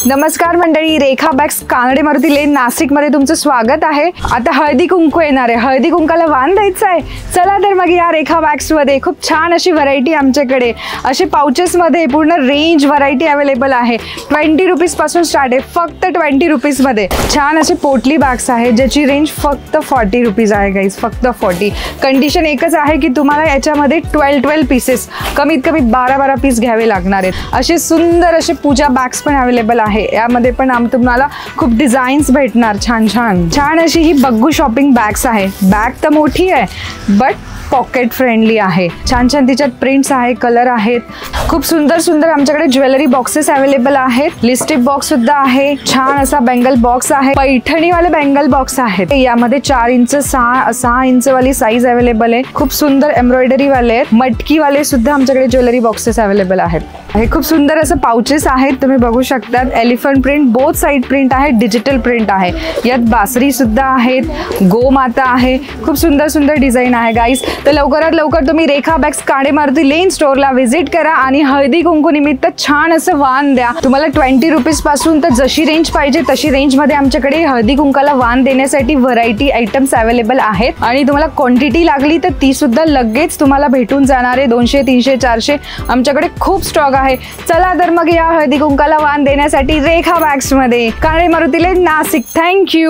नमस्कार मंडळी, रेखा बॅग्स कानडे मारुती लेन नाशिक मध्ये तुमचं स्वागत आहे। आता हळदी कुंकू येणार आहे, हळदी कुंकाला वाण द्यायचा आहे। चला तर मग या रेखा बॅग्स मध्ये खूप छान अशी व्हरायटी आमच्याकडे असे पाउचेस मध्ये पूर्ण रेंज व्हरायटी अवेलेबल आहे। 20 रुपीज पासून स्टार्ट आहे, फक्त 20 रुपीज मध्ये छान असे पोटली बॅग्स आहे ज्याची रेंज फक्त 40 रुपीज आहे गाइस, फक्त 40। कंडिशन एकच आहे की तुम्हाला याच्यामध्ये 12 पीसेस कमीत कमी 12 पीस घ्यावे लागणार आहेत। असे सुंदर असे पूजा बॅग्स पण अवेलेबल आहे। यामध्ये पण तुम्हाला खूप डिझाईन्स भेटणार, छान छान छान अशी ही बग्गू शॉपिंग बॅग्स आहे। बॅग तर मोठी आहे बट पॉकेट फ्रेंडली आहे। छान छान तिच्यात प्रिंट्स आहे, कलर आहेत। खूप सुंदर सुंदर आमच्याकडे ज्वेलरी बॉक्सेस अवेलेबल आहेत। लिपस्टिक बॉक्स सुद्धा आहे, छान असा बेंगल बॉक्स आहे, पैठणी वाले बेंगल बॉक्स आहेत। यामध्ये 4 इंच 6 इंच वाली साइज अवेलेबल आहे। खूप सुंदर एम्ब्रॉयडरी वाले आहेत, मटकी वाले सुद्धा आमच्याकडे ज्वेलरी बॉक्सेस अवेलेबल आहेत। हे खूप सुंदर असं पाउचेस आहेत, तुम्ही बघू शकता। Elephant print, both side print आहे, डिजिटल प्रिंट आहे। यात बासरी सुद्धा आहेत, गोमाता आहे, खूप सुंदर सुंदर डिझाईन आहे गाइस। तर लवकरात लवकर तुम्ही रेखा बॅग्स कानडे मारुती लेन स्टोरला व्हिजिट करा आणि हळदी कुंकू निमित्त छान असं वाण द्या। तुम्हाला 20 रुपीज पासून तर जशी रेंज पाहिजे तशी रेंज मध्ये आमच्याकडे हळदी कुंकाला वाण देण्यासाठी व्हरायटी आयटम्स अवेलेबल आहेत आणि तुम्हाला क्वांटिटी लागली तर ती सुद्धा लगेच तुम्हाला भेटून जाणार आहे। 200 300 400 आमच्याकडे खूप स्टॉक आहे। चला तर मग या हळदी कुंकाला वाण देण्यासाठी रेखा बॅग्स मध्ये कानडे मारुती लेन नाशिक। थँक्यू।